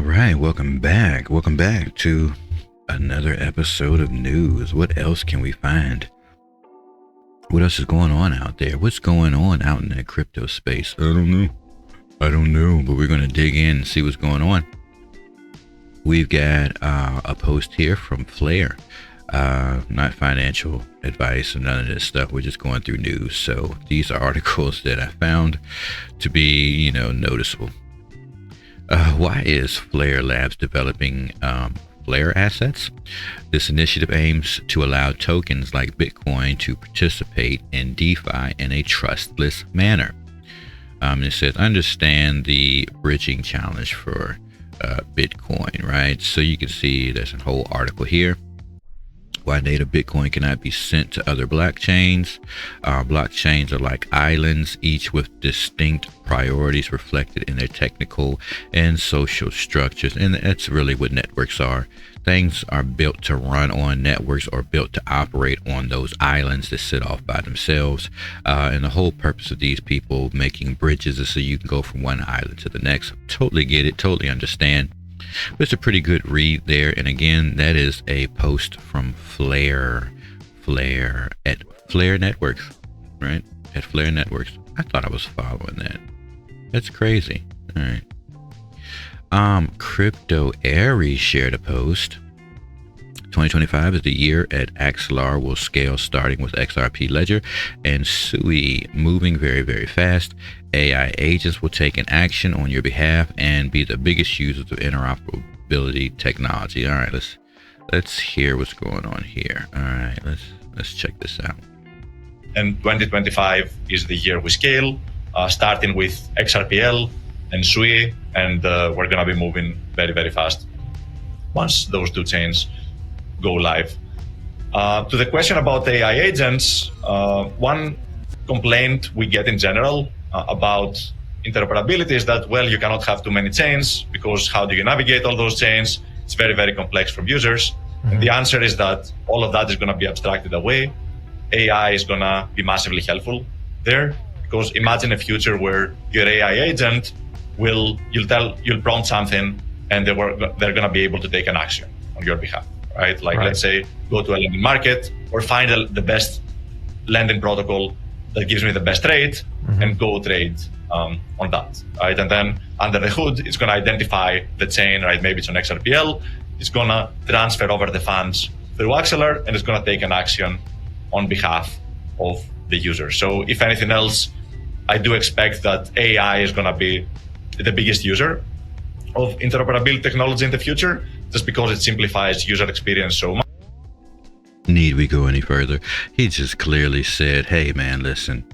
All right, welcome back. Welcome back to another episode of news. What else can we find? What else is going on out there? What's going on out in that crypto space? I don't know, but we're going to dig in and see what's going on. We've got a post here from Flare. Not financial advice or none of this stuff. We're just going through news. So these are articles that I found to be, noticeable. Why is Flare Labs developing Flare assets? This initiative aims to allow tokens like Bitcoin to participate in DeFi in a trustless manner. It says, understand the bridging challenge for Bitcoin, right? So you can see there's a whole article here. Why native Bitcoin cannot be sent to other blockchains. Blockchains are like islands, each with distinct priorities reflected in their technical and social structures. And that's really what networks are. Things are built to run on networks or built to operate on those islands that sit off by themselves. And the whole purpose of these people making bridges is so you can go from one island to the next. Totally get it, totally understand. But it's a pretty good read there. And again, that is a post from Flare at Flare Networks, right? At Flare Networks. I thought I was following that. That's crazy. All right. Crypto Aries shared a post. 2025 is the year at Axelar will scale, starting with XRP Ledger and Sui moving very, very fast. AI agents will take an action on your behalf and be the biggest users of interoperability technology. All right, let's hear what's going on here. All right, let's check this out. And 2025 is the year we scale, starting with XRPL and Sui, and we're gonna be moving very, very fast once those two chains go live. To the question about AI agents, one complaint we get in general about interoperability is that, well, you cannot have too many chains because how do you navigate all those chains? It's very, very complex for users. Mm-hmm. And the answer is that all of that is going to be abstracted away. AI is going to be massively helpful there, because imagine a future where your AI agent you'll prompt something and they're going to be able to take an action on your behalf, right? Like, let's say, go to a lending market or find the best lending protocol that gives me the best rate, mm-hmm. and go trade on that, right? And then under the hood, it's going to identify the chain, right? Maybe it's on XRPL. It's going to transfer over the funds through Axelar, and it's going to take an action on behalf of the user. So if anything else, I do expect that AI is going to be the biggest user of interoperability technology in the future, just because it simplifies user experience so much. Need we go any further? He just clearly said, hey man, listen,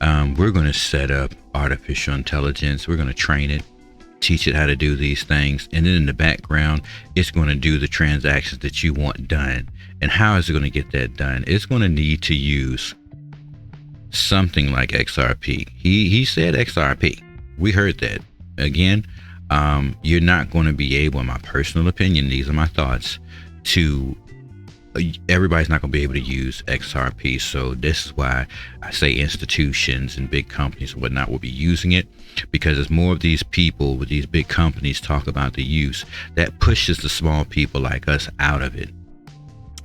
we're going to set up artificial intelligence. We're going to train it, teach it how to do these things. And then in the background, it's going to do the transactions that you want done. And how is it going to get that done? It's going to need to use something like XRP. He said XRP. We heard that. Again, you're not going to be able, in my personal opinion, these are my thoughts, everybody's not going to be able to use XRP. So this is why I say institutions and big companies and whatnot will be using it, because as more of these people with these big companies talk about the use, that pushes the small people like us out of it.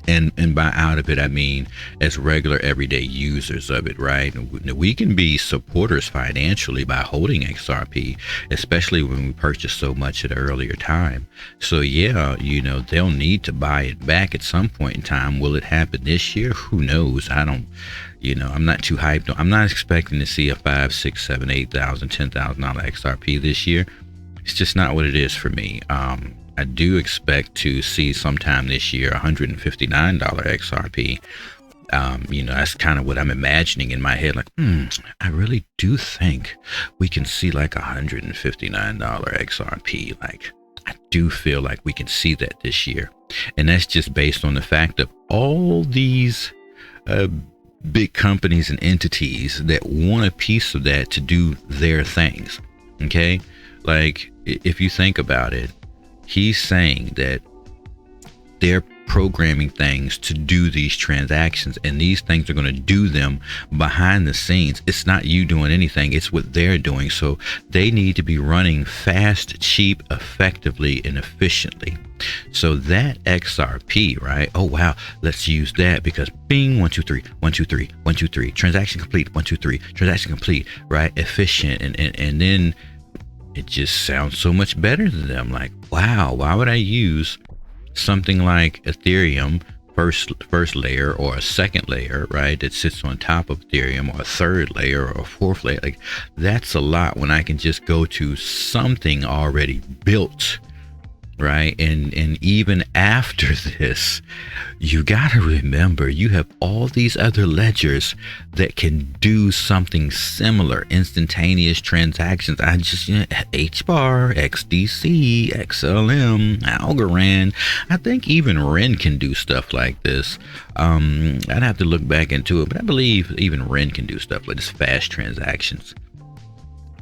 And by out of it, I mean as regular everyday users of it, right? We can be supporters financially by holding XRP, especially when we purchase so much at an earlier time. So yeah, they'll need to buy it back at some point in time. Will it happen this year? Who knows? I'm not too hyped. I'm not expecting to see a $5,000, $6,000, $7,000, $8,000, $10,000 XRP this year. It's just not what it is for me. I do expect to see sometime this year $159 XRP. That's kind of what I'm imagining in my head. Like, I really do think we can see like $159 XRP. Like, I do feel like we can see that this year. And that's just based on the fact of all these big companies and entities that want a piece of that to do their things. Okay? Like, if you think about it, he's saying that they're programming things to do these transactions, and these things are going to do them behind the scenes. It's not you doing anything, it's what they're doing. So they need to be running fast, cheap, effectively, and efficiently. So that XRP, right? Oh wow, let's use that because bing, 1 2 3 1 2 3 1 2 3 transaction complete, 1 2 3 transaction complete, right? Efficient, and then it just sounds so much better to them. Like, wow, why would I use something like Ethereum first layer, or a second layer, right, that sits on top of Ethereum, or a third layer, or a fourth layer? Like, that's a lot when I can just go to something already built, right? And even after this, you got to remember you have all these other ledgers that can do something similar, instantaneous transactions. I just, HBAR, XDC, XLM, Algorand. I think even Ren can do stuff like this. I'd have to look back into it, but I believe even Ren can do stuff like this, fast transactions.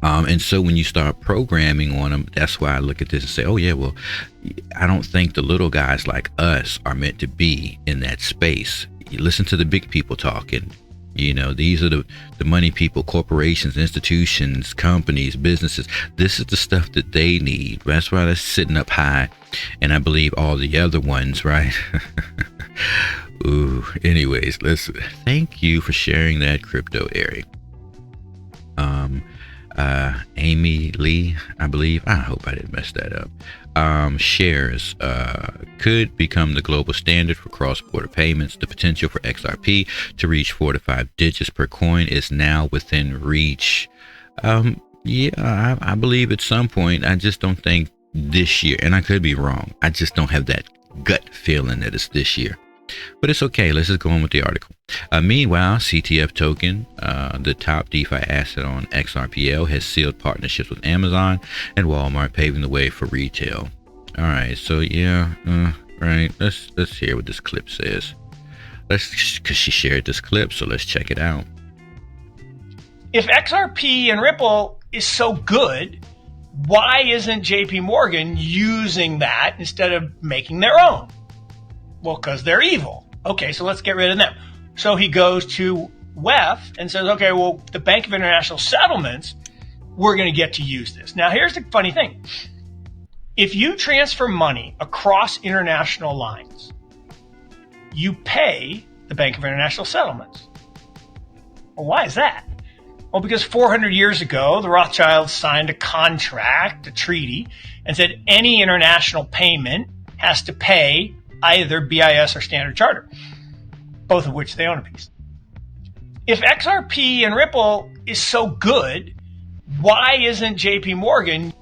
And so when you start programming on them, that's why I look at this and say, oh yeah, well, I don't think the little guys like us are meant to be in that space. You listen to the big people talking, these are the money people, corporations, institutions, companies, businesses. This is the stuff that they need. That's why they're sitting up high. And I believe all the other ones, right? Ooh, anyways, thank you for sharing that, Crypto Eric. Amy Lee, I believe, I hope I didn't mess that up, shares could become the global standard for cross-border payments. The potential for XRP to reach 4 to 5 digits per coin is now within reach. Yeah, I believe at some point. I just don't think this year, and I could be wrong. I just don't have that gut feeling that it's this year. But it's okay. Let's just go on with the article. Meanwhile, CTF token, the top DeFi asset on XRPL, has sealed partnerships with Amazon and Walmart, paving the way for retail. All right, so yeah, right. Let's hear what this clip says. Because she shared this clip, so let's check it out. If XRP and Ripple is so good, why isn't JP Morgan using that instead of making their own? Well, because they're evil. Okay, so let's get rid of them. So he goes to WEF and says, okay, well, the Bank of International Settlements, we're going to get to use this. Now, here's the funny thing. If you transfer money across international lines, you pay the Bank of International Settlements. Well, why is that? Well, because 400 years ago, the Rothschilds signed a contract, a treaty, and said any international payment has to pay either BIS or Standard Chartered, both of which they own a piece. If XRP and Ripple is so good, why isn't JP Morgan?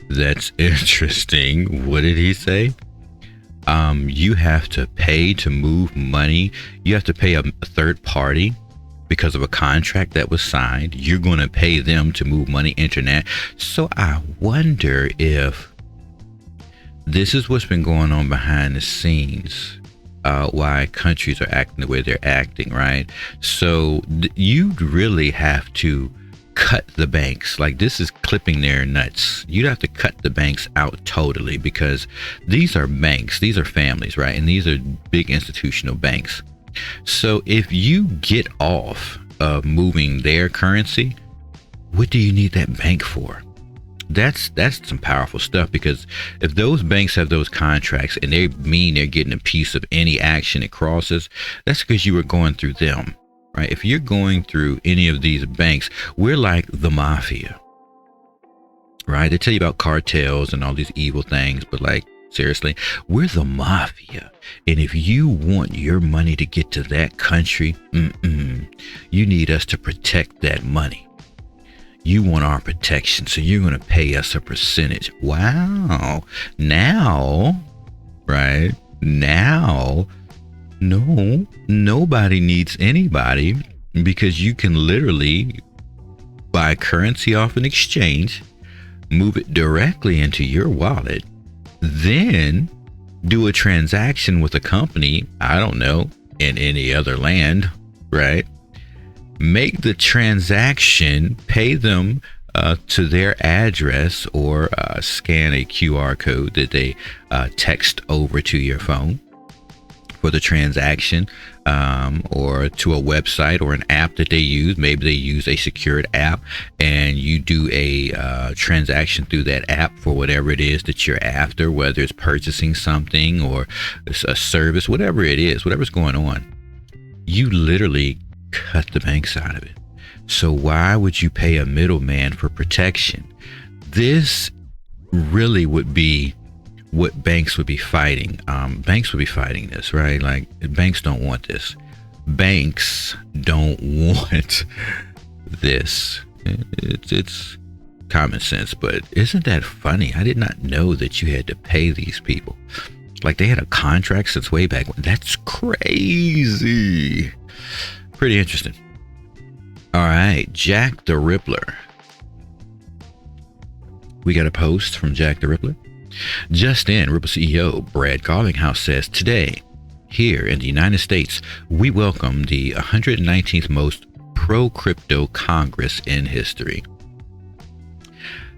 That's interesting. What did he say? You have to pay to move money. You have to pay a third party because of a contract that was signed. You're going to pay them to move money internet. So I wonder if this is what's been going on behind the scenes, why countries are acting the way they're acting, right? So you really have to cut the banks. Like, this is clipping their nuts. You'd have to cut the banks out totally, because these are banks, these are families, right? And these are big institutional banks. So if you get off of moving their currency, what do you need that bank for? That's some powerful stuff, because if those banks have those contracts and they mean they're getting a piece of any action it crosses, that's because you were going through them, right? If you're going through any of these banks, we're like the mafia, right? They tell you about cartels and all these evil things, but like, seriously, we're the mafia. And if you want your money to get to that country, you need us to protect that money. You want our protection, so you're going to pay us a percentage. Wow. Now, right? Now, no, nobody needs anybody, because you can literally buy currency off an exchange, move it directly into your wallet, then do a transaction with a company, I don't know, in any other land, right? Make the transaction, pay them to their address or scan a QR code that they text over to your phone for the transaction, or to a website or an app that they use. Maybe they use a secured app and you do a transaction through that app for whatever it is that you're after, whether it's purchasing something or a service, whatever it is, whatever's going on. You literally cut the banks out of it. So why would you pay a middleman for protection? This really would be what banks would be fighting. Banks would be fighting this, right? Like, banks don't want this. Banks don't want this. It's common sense, but isn't that funny? I did not know that you had to pay these people. Like, they had a contract since way back when. That's crazy. Pretty interesting. All right, Jack the Rippler. We got a post from Jack the Rippler. Just in, Ripple CEO Brad Garlinghouse says, today, here in the United States, we welcome the 119th most pro-crypto Congress in history.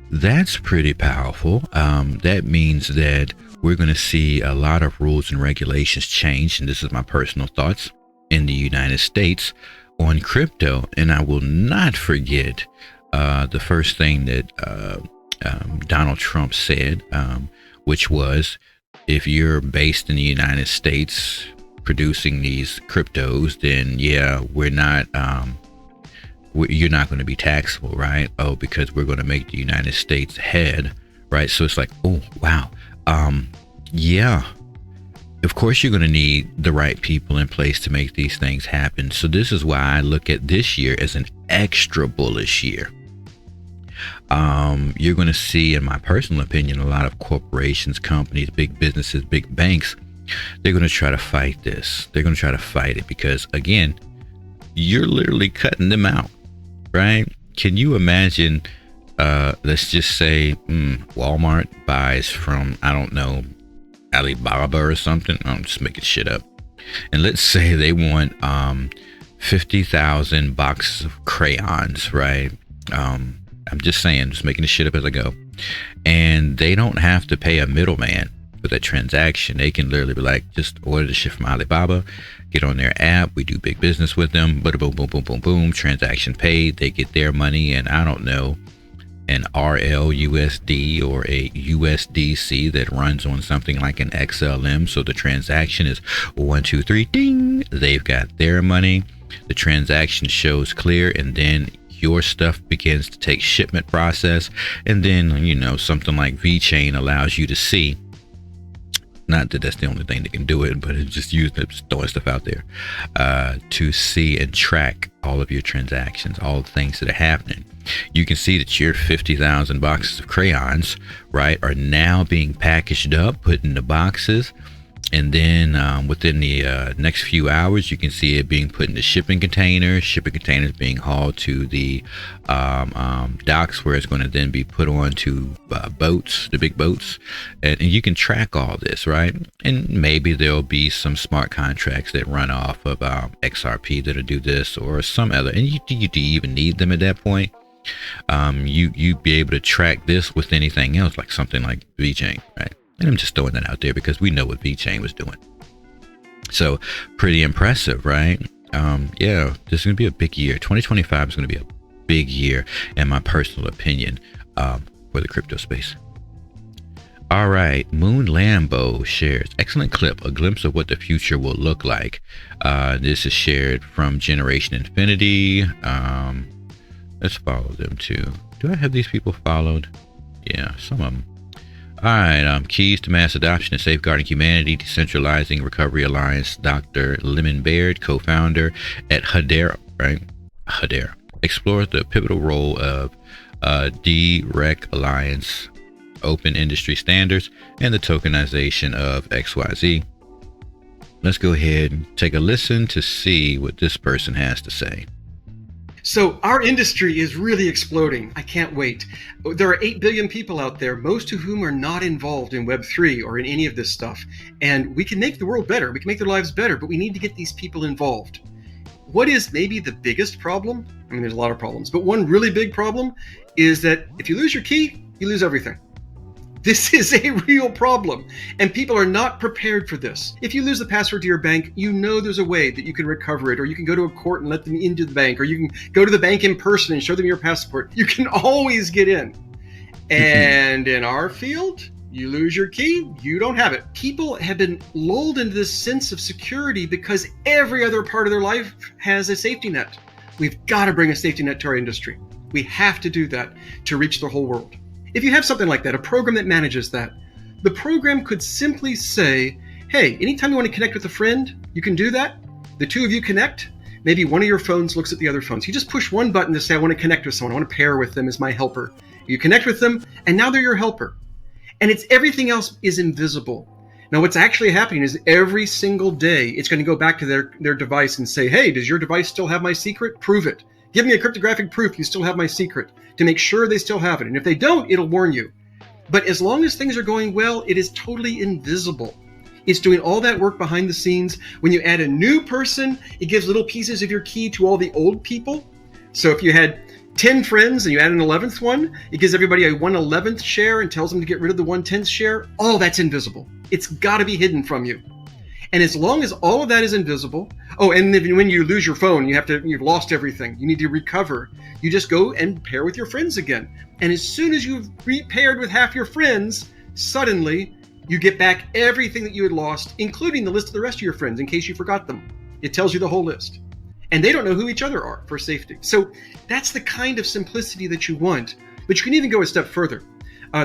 That's pretty powerful. That means that we're going to see a lot of rules and regulations change, and this is my personal thoughts, in the United States on crypto. And I will not forget the first thing that Donald Trump said, which was, if you're based in the United States producing these cryptos, then yeah, you're not going to be taxable, right? Oh, because we're going to make the United States head, right? So it's like, oh, wow. Yeah, of course you're going to need the right people in place to make these things happen. So this is why I look at this year as an extra bullish year. You're going to see, in my personal opinion, a lot of corporations, companies, big businesses, big banks, they're going to try to fight this. They're going to try to fight it because, again, you're literally cutting them out, right? Can you imagine, let's just say Walmart buys from, I don't know, Alibaba or something. I'm just making shit up. And let's say they want 50,000 boxes of crayons, right? I'm just saying, just making this shit up as I go. And they don't have to pay a middleman for that transaction. They can literally be like, just order the shit from Alibaba, get on their app, we do big business with them, boom, boom, boom, boom, boom, transaction paid, they get their money, and I don't know, an RLUSD or a USDC that runs on something like an XLM. So the transaction is 1, 2, 3, ding, they've got their money, the transaction shows clear, and then your stuff begins to take shipment process. And then, you know, something like VeChain allows you to see, not that that's the only thing that can do it, but it's just throwing stuff out there, to see and track all of your transactions, all the things that are happening. You can see that your 50,000 boxes of crayons, right, are now being packaged up, put in the boxes. And then within the next few hours, you can see it being put into shipping containers being hauled to the docks, where it's going to then be put on to boats, the big boats. And you can track all this, right? And maybe there'll be some smart contracts that run off of XRP that'll do this, or some other. And do you even need them at that point? You'd be able to track this with anything else, like something like VeChain, right? And I'm just throwing that out there because we know what VeChain was doing. So pretty impressive, right? Yeah, this is going to be a big year. 2025 is going to be a big year, in my personal opinion, for the crypto space. All right, Moon Lambo shares, excellent clip, a glimpse of what the future will look like. This is shared from Generation Infinity. Let's follow them too. Do I have these people followed? Yeah, some of them. All right, keys to mass adoption and safeguarding humanity, decentralizing recovery alliance. Dr. Lemon Baird, co-founder at Hedera, right? Hedera explores the pivotal role of DREC Alliance, open industry standards, and the tokenization of XYZ. Let's go ahead and take a listen to see what this person has to say. So our industry is really exploding. I can't wait. There are 8 billion people out there, most of whom are not involved in Web3 or in any of this stuff. And we can make the world better. We can make their lives better, but we need to get these people involved. What is maybe the biggest problem? I mean, there's a lot of problems, but one really big problem is that if you lose your key, you lose everything. This is a real problem, and people are not prepared for this. If you lose the password to your bank, you know there's a way that you can recover it, or you can go to a court and let them into the bank, or you can go to the bank in person and show them your passport. You can always get in. And in our field, you lose your key, you don't have it. People have been lulled into this sense of security because every other part of their life has a safety net. We've got to bring a safety net to our industry. We have to do that to reach the whole world. If you have something like that, a program that manages that, the program could simply say, hey, anytime you want to connect with a friend, you can do that. The two of you connect. Maybe one of your phones looks at the other phones. You just push one button to say, I want to connect with someone. I want to pair with them as my helper. You connect with them, and now they're your helper. And it's everything else is invisible. Now, what's actually happening is every single day, it's going to go back to their device and say, hey, does your device still have my secret? Prove it. Give me a cryptographic proof you still have my secret, to make sure they still have it. And if they don't, it'll warn you. But as long as things are going well, it is totally invisible. It's doing all that work behind the scenes. When you add a new person, it gives little pieces of your key to all the old people. So if you had 10 friends and you add an 11th one, it gives everybody a 1/11th share and tells them to get rid of the 1/10th share. All that's invisible. It's got to be hidden from you. And as long as all of that is invisible, and then when you lose your phone, you've lost everything. You need to recover. You just go and pair with your friends again. And as soon as you've repaired with half your friends, suddenly you get back everything that you had lost, including the list of the rest of your friends in case you forgot them. It tells you the whole list. And they don't know who each other are for safety. So that's the kind of simplicity that you want. But you can even go a step further.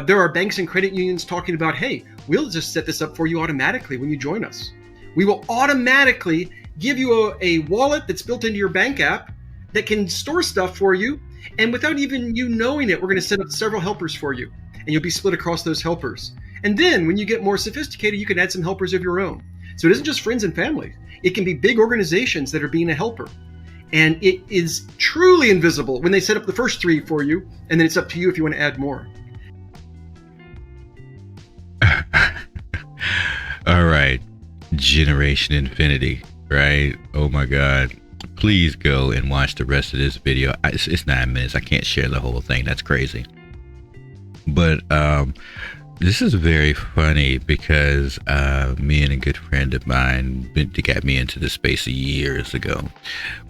There are banks and credit unions talking about, hey, we'll just set this up for you automatically when you join us. We will automatically give you a wallet that's built into your bank app that can store stuff for you. And without even you knowing it, we're going to set up several helpers for you. And you'll be split across those helpers. And then when you get more sophisticated, you can add some helpers of your own. So it isn't just friends and family. It can be big organizations that are being a helper. And it is truly invisible when they set up the first 3 for you. And then it's up to you if you want to add more. All right. Generation Infinity, right? Oh my God. Please go and watch the rest of this video. It's 9 minutes. I can't share the whole thing. That's crazy. But this is very funny because me and a good friend of mine got me into this space years ago.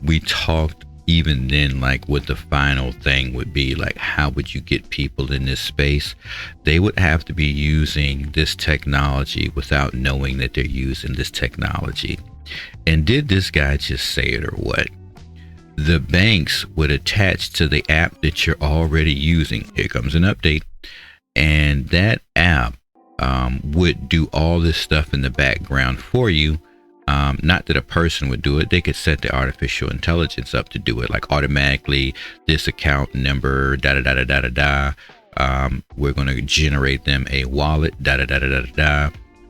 We talked even then, like what the final thing would be, like how would you get people in this space? They would have to be using this technology without knowing that they're using this technology. And did this guy just say it or what? The banks would attach to the app that you're already using. Here comes an update. And that app would do all this stuff in the background for you. Not that a person would do it. They could set the artificial intelligence up to do it, like automatically this account number, we're going to generate them a wallet,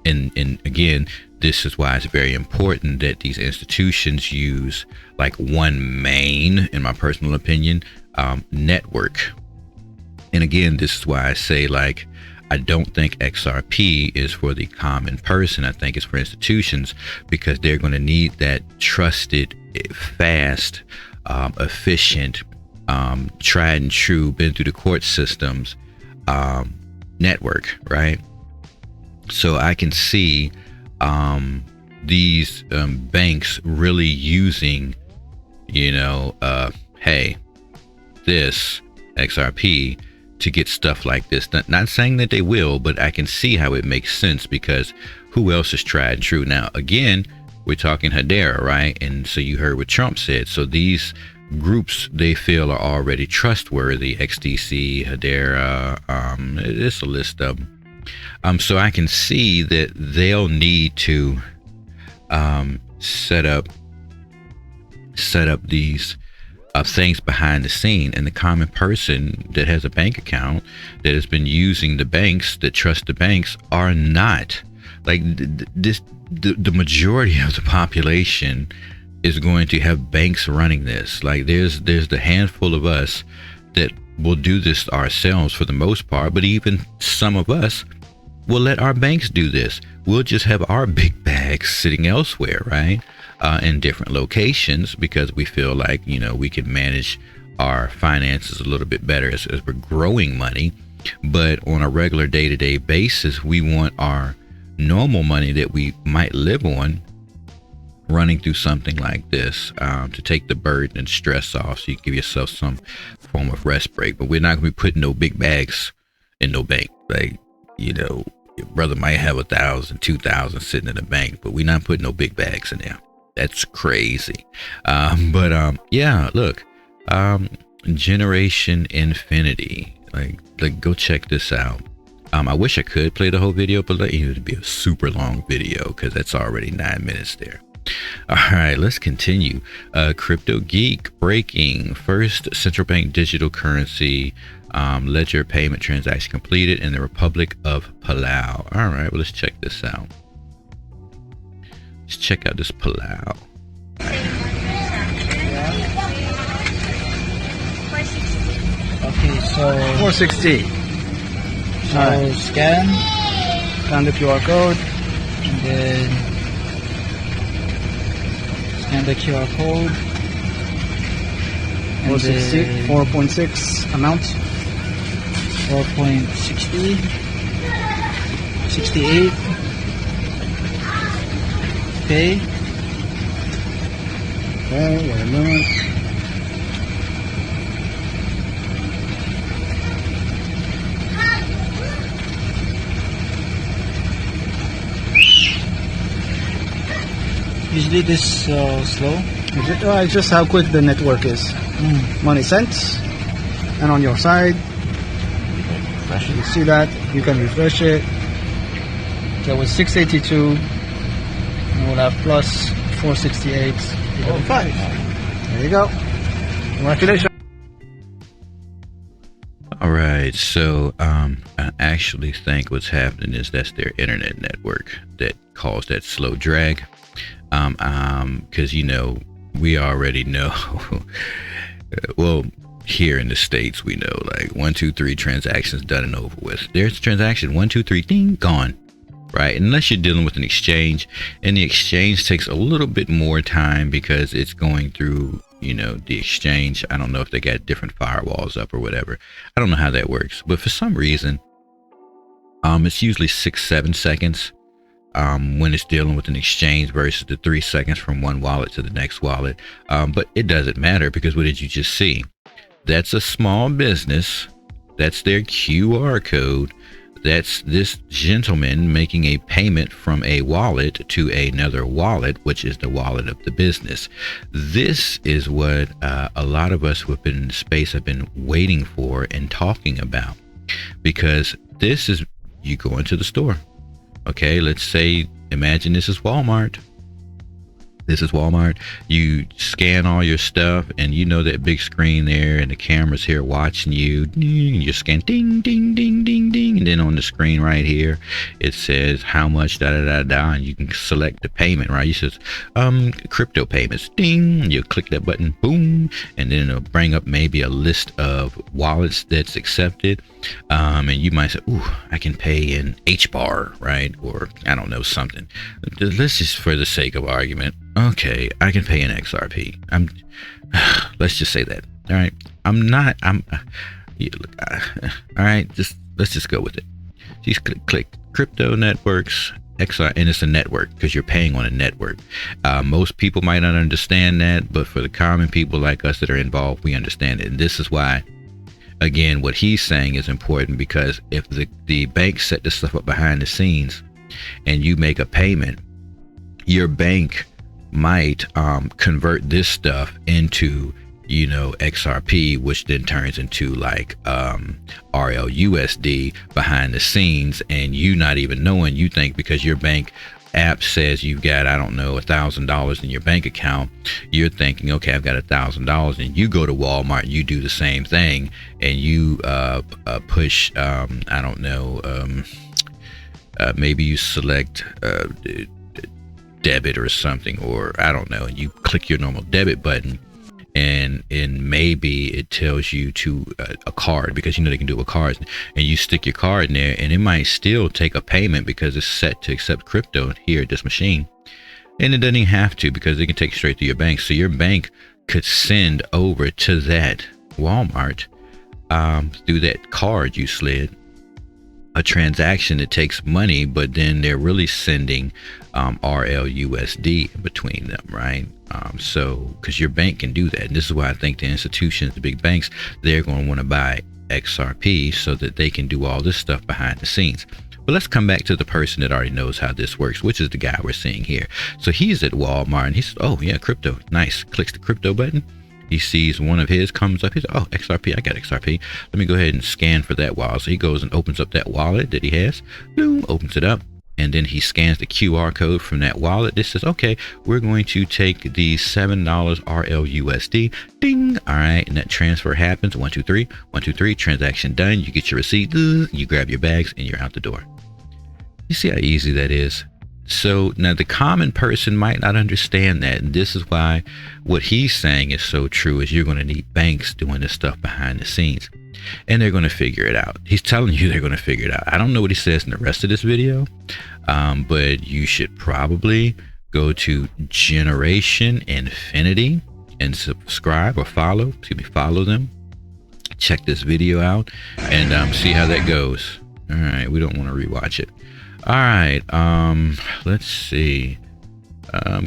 And again, this is why it's very important that these institutions use like one main, in my personal opinion, network. And again, this is why I say, like, I don't think XRP is for the common person. I think it's for institutions, because they're going to need that trusted, fast, efficient, tried and true, been through the court systems network, right? So I can see these banks really using, hey, this XRP to get stuff like this. Not saying that they will, but I can see how it makes sense, because who else is tried and true? Now, again, we're talking Hedera, right? And so you heard what Trump said. So these groups, they feel, are already trustworthy. XDC, Hedera, it's a list of them. So I can see that they'll need to set up these things behind the scene, and the common person that has a bank account that has been using the banks, that trust the banks, are not like this. The majority of the population is going to have banks running this. Like there's the handful of us that will do this ourselves for the most part, but even some of us will let our banks do this. We'll just have our big bags sitting elsewhere, right? in different locations because we feel like, you know, we can manage our finances a little bit better as we're growing money. But on a regular day-to-day basis, we want our normal money that we might live on running through something like this to take the burden and stress off, so you give yourself some form of rest break. But we're not going to be putting no big bags in no bank. Like, you know, your brother might have 1,000, 2,000 sitting in the bank, but we're not putting no big bags in there. That's crazy. Yeah, look, Generation Infinity, like go check this out. I wish I could play the whole video, but it would be a super long video because that's already 9 minutes there. All right, let's continue. Crypto Geek breaking: first central bank digital currency ledger payment transaction completed in the Republic of Palau. All right, well, let's check this out. Let's check out this Palau. Okay, so 460. so scan the QR code, and then scan the QR code. And 460. then 4.6 amount. 4.60, 68. Pay. Okay, wait a minute. Usually this slow. It's just how quick the network is. Money sent, and on your side, you see that you can refresh it. So it was 682, and we'll have plus 468. 5. There you go. Congratulations. All right, so I actually think what's happening is that's their internet network that caused that slow drag. Because, you know, we already know, well, here in the States, we know, like 1, 2, 3 transactions done and over with. There's a transaction, 1, 2, 3, ding, gone, right? Unless you're dealing with an exchange, and the exchange takes a little bit more time because it's going through, you know, the exchange. I don't know if they got different firewalls up or whatever. I don't know how that works, but for some reason, it's usually 6-7 seconds. When it's dealing with an exchange versus the 3 seconds from one wallet to the next wallet. But it doesn't matter because what did you just see? That's a small business. That's their QR code. That's this gentleman making a payment from a wallet to another wallet, which is the wallet of the business. This is what a lot of us who have been in space have been waiting for and talking about, because this is, you go into the store. Okay, let's say, imagine this is Walmart. This is Walmart. You scan all your stuff, and you know that big screen there, and the camera's here watching you. And you scan, ding, ding, ding, ding, ding, and then on the screen right here, it says how much, da da da da, and you can select the payment. Right? You says crypto payments, ding. And you click that button, boom, and then it'll bring up maybe a list of wallets that's accepted. And you might say, "Ooh, I can pay in HBAR, right?" Or I don't know, something. Let's just, for the sake of argument, okay, I can pay in XRP. Let's just say that. All right. All right. Let's just go with it. Just click crypto networks, XR, and it's a network because you're paying on a network. Most people might not understand that, but for the common people like us that are involved, we understand it. And this is why, again, what he's saying is important, because if the bank set this stuff up behind the scenes and you make a payment, your bank might convert this stuff into, you know, XRP, which then turns into like RLUSD behind the scenes, and you not even knowing. You think because your bank app says you've got, I don't know, $1,000 in your bank account, you're thinking, okay, I've got $1,000, and you go to Walmart, you do the same thing, and you push, I don't know, maybe you select debit or something, or I don't know, and you click your normal debit button, and maybe it tells you to a card, because you know they can do it with cards, and you stick your card in there, and it might still take a payment because it's set to accept crypto here at this machine. And it doesn't even have to, because they can take straight to your bank. So your bank could send over to that Walmart through that card you slid a transaction that takes money, but then they're really sending RLUSD between them, right? So because your bank can do that, and this is why I think the institutions, the big banks, they're going to want to buy XRP so that they can do all this stuff behind the scenes. But let's come back to the person that already knows how this works, which is the guy we're seeing here. So he's at Walmart and he says, oh yeah, crypto, nice. Clicks the crypto button. He sees one of his comes up. He says, oh, XRP, I got XRP. Let me go ahead and scan for that wallet. So he goes and opens up that wallet that he has. Boom, opens it up. And then he scans the QR code from that wallet. This says, okay, we're going to take the $7 RLUSD. Ding. All right. And that transfer happens. 1, 2, 3. 1, 2, 3. Transaction done. You get your receipt. You grab your bags and you're out the door. You see how easy that is? So now the common person might not understand that. And this is why what he's saying is so true, is you're going to need banks doing this stuff behind the scenes. And they're going to figure it out. He's telling you they're going to figure it out. I don't know what he says in the rest of this video, but you should probably go to Generation Infinity and subscribe or follow them. Check this video out and see how that goes. All right, we don't want to rewatch it. All right, let's see.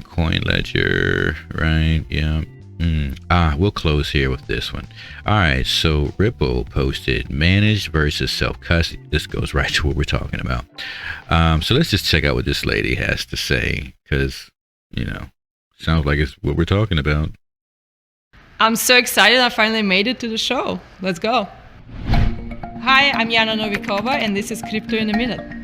Coin Ledger, right? Yeah. We'll close here with this one. All right, so Ripple posted managed versus self-custody. This goes right to what we're talking about. So let's just check out what this lady has to say, because, you know, sounds like it's what we're talking about. I'm so excited I finally made it to the show. Let's go. Hi, I'm Yana Novikova, and this is Crypto in a Minute.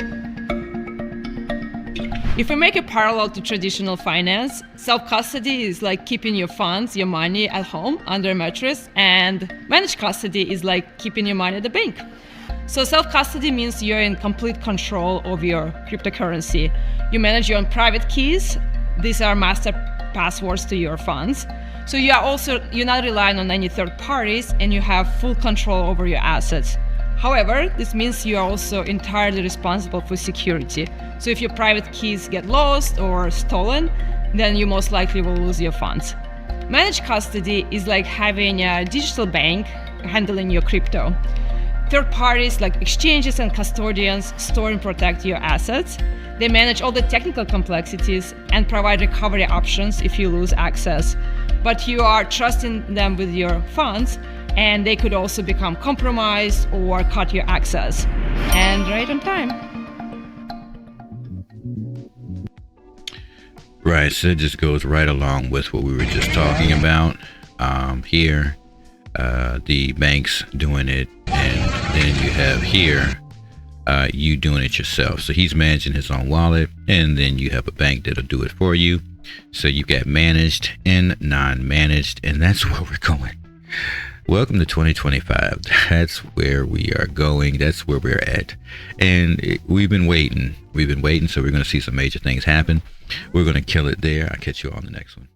If we make a parallel to traditional finance, self-custody is like keeping your funds, your money at home under a mattress, and managed custody is like keeping your money at the bank. So self-custody means you're in complete control of your cryptocurrency. You manage your own private keys. These are master passwords to your funds. So you're not relying on any third parties, and you have full control over your assets. However, this means you are also entirely responsible for security. So if your private keys get lost or stolen, then you most likely will lose your funds. Managed custody is like having a digital bank handling your crypto. Third parties like exchanges and custodians store and protect your assets. They manage all the technical complexities and provide recovery options if you lose access. But you are trusting them with your funds, and they could also become compromised or cut your access. And right on time. Right, so it just goes right along with what we were just talking about here. The banks doing it, and then you have here you doing it yourself. So he's managing his own wallet, and then you have a bank that'll do it for you. So you got managed and non-managed, and that's where we're going. Welcome to 2025. That's where we are going. That's where we're at. And we've been waiting. So we're going to see some major things happen. We're going to kill it there. I'll catch you on the next one.